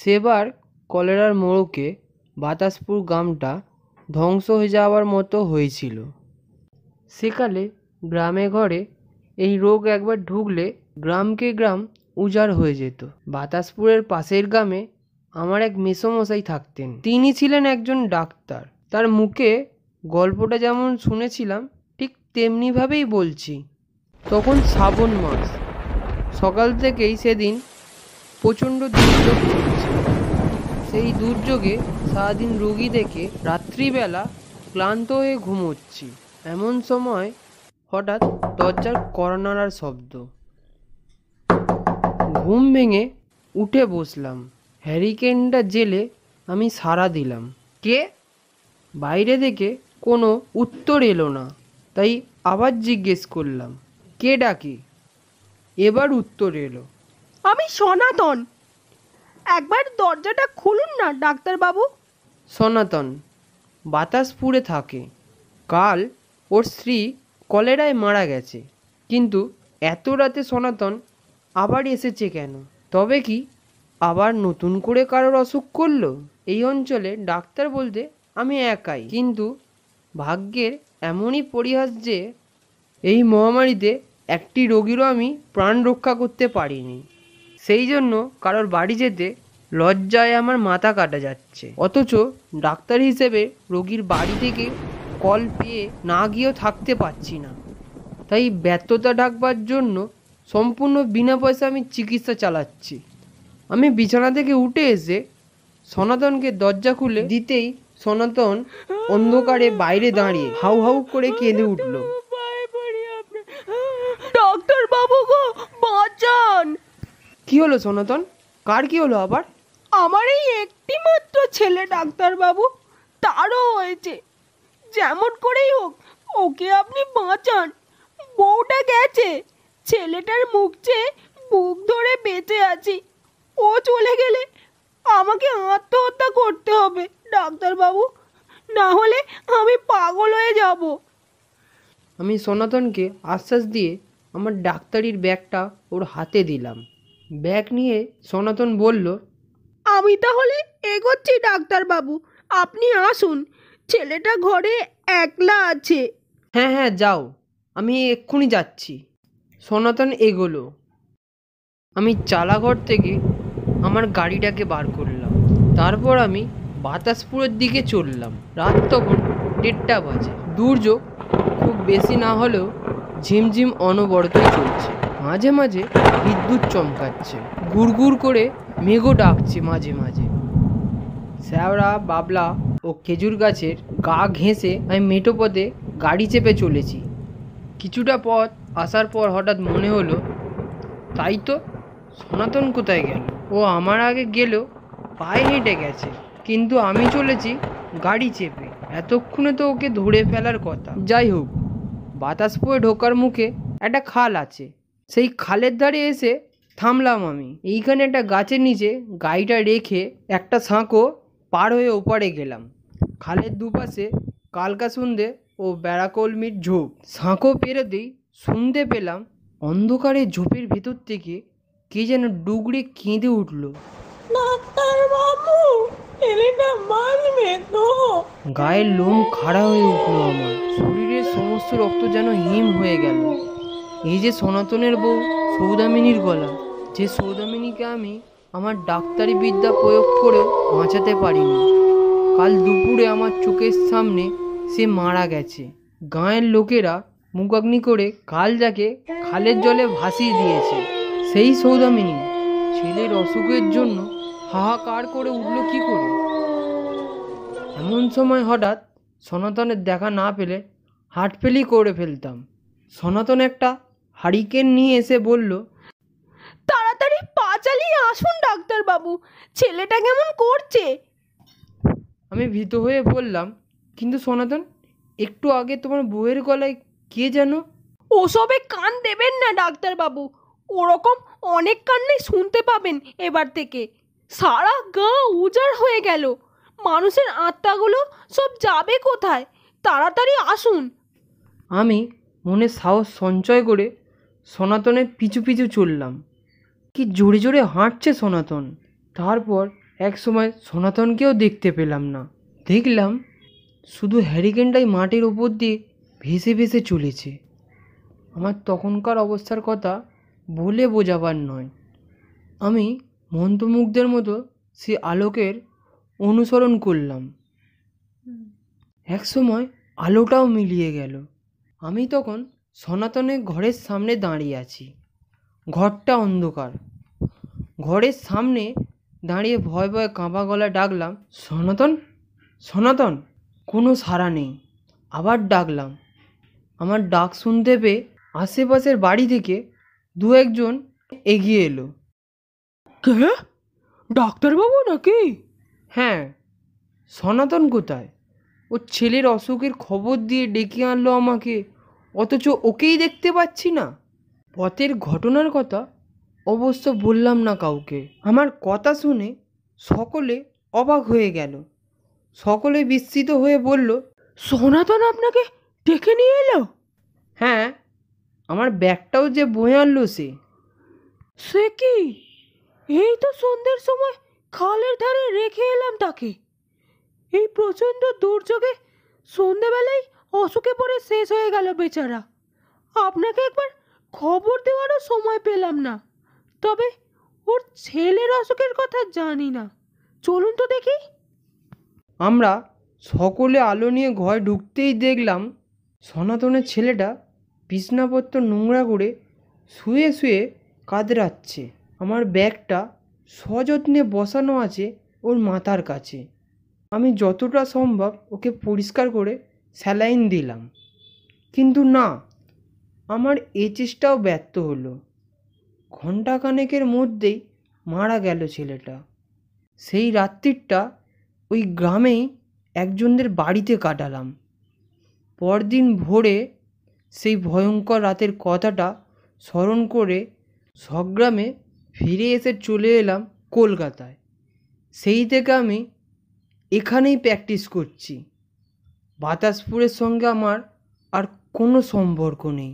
সেবার কলেরার মোড়কে বাতাসপুর গ্রামটা ধ্বংস হয়ে যাওয়ার মতো হয়েছিল। সেকালে গ্রামে ঘরে এই রোগ একবার ঢুকলে গ্রামকে গ্রাম উজাড় হয়ে যেত। বাতাসপুরের পাশের গ্রামে আমার এক মেসোমশাই থাকতেন। তিনি ছিলেন একজন ডাক্তার। তার মুখে গল্পটা যেমন শুনেছিলাম ঠিক তেমনিভাবেই বলছি। তখন শ্রাবণ মাস, সকাল থেকেই সেদিন প্রচণ্ড দুর্যোগ চলছে। সেই দুর্যোগে সারাদিন রোগী দেখে রাত্রিবেলা ক্লান্ত হয়ে ঘুমোচ্ছি। এমন সময় হঠাৎ দরজার কড়া নাড়ার শব্দ। ঘুম ভেঙে উঠে বসলাম। হ্যারিকেনটা জেলে আমি সাড়া দিলাম। কে? বাইরে থেকে কোনো উত্তর এলো না। তাই আবার জিজ্ঞেস করলাম, কে ডাকে? এবার উত্তর এলো, আমি সনাতন। একবার দরজাটা খুলুন না ডাক্তারবাবু। সনাতন বাতাসপুরে থাকে। কাল ওর স্ত্রী কলেরায় মারা গেছে। কিন্তু এত রাতে সনাতন আবার এসেছে কেন? তবে কি আবার নতুন করে কারোর অসুখ করলো? এই অঞ্চলে ডাক্তার বলতে আমি একাই। কিন্তু ভাগ্যের এমনই পরিহাস যে এই মহামারীতে একটি রোগীরও আমি প্রাণ রক্ষা করতে পারিনি। সেই জন্য কারোর বাড়ি যেতে লজ্জায় আমার মাথা কাটা যাচ্ছে। অথচ ডাক্তার হিসেবে রোগীর বাড়ি থেকে কল পেয়ে না গিয়েও থাকতে পারছি না। তাই ব্যর্থতা ঢাকবার জন্য সম্পূর্ণ বিনা পয়সা আমি চিকিৎসা চালাচ্ছি। আমি বিছানা থেকে উঠে এসে সনাতনকে দরজা খুলে দিতেই সনাতন অন্ধকারে বাইরে দাঁড়িয়ে হাউ হাউ করে কেঁদে উঠল। ডাক্তারবাবু গো, বাঁচান। কি হলো সনাতন? কার কি হলো আবার? আমার এই একটি মাত্র ছেলে ডাক্তারবাবু, তারও হয়েছে। যেমন করেই হোক ওকে আপনি বাঁচান। বউটা গেছে, ছেলেটার মুখ চেয়ে বুক ধরে বেঁচে আছি। ও চলে গেলে আমাকে আত্মহত্যা করতে হবে ডাক্তারবাবু, না হলে আমি পাগল হয়ে যাব। আমি সনাতনকে আশ্বাস দিয়ে আমার ডাক্তারির ব্যাগটা ওর হাতে দিলাম। ব্যাগ নিয়ে সনাতন বলল, আমি তাহলে এগোচ্ছি ডাক্তারবাবু, আপনি আসুন। ছেলেটা ঘরে একলা আছে। হ্যাঁ হ্যাঁ যাও, আমি এক্ষুনি যাচ্ছি। সনাতন এগোলো। আমি চালাঘর থেকে আমার গাড়িটাকে বার করলাম। তারপর আমি বাতাসপুরের দিকে চললাম। রাত তখন 1:30 বাজে। দুর্যোগ খুব বেশি না হলেও ঝিমঝিম অনবরতই চলছে। মাঝে মাঝে বিদ্যুৎ চমকাচ্ছে, গুড়গুড় করে মেঘও ডাকছে মাঝে মাঝে। শ্যাওড়া, বাবলা ও খেজুর গাছের গা ঘেঁষে আমি মেঠো পথে গাড়ি চেপে চলেছি। কিছুটা পথ আসার পর হঠাৎ মনে হলো, তাই তো সনাতন কোথায় গেল? ও আমার আগে গেলেও পায়ে হেঁটে গেছে, কিন্তু আমি চলেছি গাড়ি চেপে। এতক্ষণে তো ওকে ধরে ফেলার কথা। যাই হোক, বাতাসপুরে ঢোকার মুখে একটা খাল আছে। সেই খালের ধারে এসে থামলাম আমি। এইখানে একটা গাছের নিচে গাড়িটা রেখে একটা সাঁকো পার হয়ে ওপারে গেলাম। খালের দুপাশে কালকা সন্ধে ও বেড়াকলমির ঝোপ। সাঁকো পেরোতেই শুনতে পেলাম অন্ধকারে ঝোপের ভেতর থেকে কে যেন ডুগরে কেঁদে উঠল, ডাক্তারবাবু, ছেলেটা বাঁচবে তো? গায়ের লোম খাড়া হয়ে উঠল আমার। শরীরের সমস্ত রক্ত যেন হিম হয়ে গেল। এই যে সনাতনের বউ সৌদামিনীর গলা, যে সৌদামিনীকে আমি আমার ডাক্তারি বিদ্যা প্রয়োগ করেও বাঁচাতে পারিনি। কাল দুপুরে আমার চোখের সামনে সে মারা গেছে। গাঁয়ের লোকেরা মুখাগ্নি করে কাল যাকে খালের জলে ভাসিয়ে দিয়েছে, সেই সৌদামিনী ছেলের অসুখের জন্য হাহাকার করে উঠল কি করে? এমন সময় হঠাৎ সনাতনের দেখা না পেলে হাটফেলি করে ফেলতাম। সনাতন একটা হারিকেন নিয়ে এসে বলল, তাড়াতাড়ি পা চালিয়ে আসুন ডাক্তারবাবু, ছেলেটা কেমন করছে। আমি ভীত হয়ে বললাম, কিন্তু সনাতন, একটু আগে তোমার বউয়ের গলায় কে যেন? ওসবে কান দেবেন না ডাক্তারবাবু, ওরকম অনেক কান্নাই শুনতে পাবেন এবার থেকে। সারা গা উজাড় হয়ে গেল, মানুষের আত্মাগুলো সব যাবে কোথায়? তাড়াতাড়ি আসুন। আমি মনে সাহস সঞ্চয় করে সনাতনের পিছু পিছু চললাম। কি জোরে জোরে হাঁটছে সনাতন। তারপর এক সময় সনাতনকেও দেখতে পেলাম না। দেখলাম শুধু হ্যারিকেনটাই মাটির ওপর দিয়ে ভেসে ভেসে চলেছে। আমার তখনকার অবস্থার কথা বলে বোঝাবার নয়। আমি মন্ত্রমুগ্ধের মতো সে আলোকের অনুসরণ করলাম। এক সময় আলোটাও মিলিয়ে গেল। আমি তখন সনাতনের ঘরের সামনে দাঁড়িয়ে আছি। ঘরটা অন্ধকার। ঘরের সামনে দাঁড়িয়ে ভয় ভয়ে কাঁপা গলায় ডাকলাম, সনাতন, সনাতন। কোনো সাড়া নেই। আবার ডাকলাম। আমার ডাক শুনতে পেয়ে আশেপাশের বাড়ি থেকে দু একজন এগিয়ে এলো। কে? ডাক্তারবাবু নাকি? হ্যাঁ, সনাতন কোথায়? ওর ছেলের অসুখের খবর দিয়ে ডেকে আনলো আমাকে, অথচ ওকেই দেখতে পাচ্ছি না। পথের ঘটনার কথা অবশ্য বললাম না কাউকে। আমার কথা শুনে সকলে অবাক হয়ে গেল। সকলে বিস্মিত হয়ে বলল, সনাতন আপনাকে ডেকে নিয়ে এলো? হ্যাঁ, আমার ব্যাগটাও যে বয়ে আনলো সে। সে কি? এই তো সন্ধ্যের সময় খালের ধারে রেখে এলাম তাকে। এই প্রচণ্ড দুর্যোগে সন্ধ্যেবেলায় অসুখে পড়ে শেষ হয়ে গেল বেচারা। আপনাকে একবার খবর দেওয়ারও সময় পেলাম না। তবে ওর ছেলের অসুখের কথা জানি না। চলুন তো দেখি। আমরা সকলে আলো নিয়ে ঘরে ঢুকতেই দেখলাম সনাতনের ছেলেটা বিছনাপত্র নোংরা করে শুয়ে শুয়ে কাতরাচ্ছে। আমার ব্যাগটা সযত্নে বসানো আছে ওর মাথার কাছে। আমি যতটা সম্ভব ওকে পরিষ্কার করে স্যালাইন দিলাম, কিন্তু না, আমার এ চেষ্টাও ব্যর্থ হলো। ঘণ্টাখানেকের মধ্যেই মারা গেল ছেলেটা। সেই রাত্রিটা ওই গ্রামেই একজনদের বাড়িতে কাটালাম। পরদিন ভোরে সেই ভয়ঙ্কর রাতের কথাটা স্মরণ করে সগ্রামে ফিরে এসে চলে এলাম কলকাতায়। সেই থেকে আমি এখানেই প্র্যাকটিস করছি। বাতাসপুরের সঙ্গে আমার আর কোনো সম্পর্ক নেই।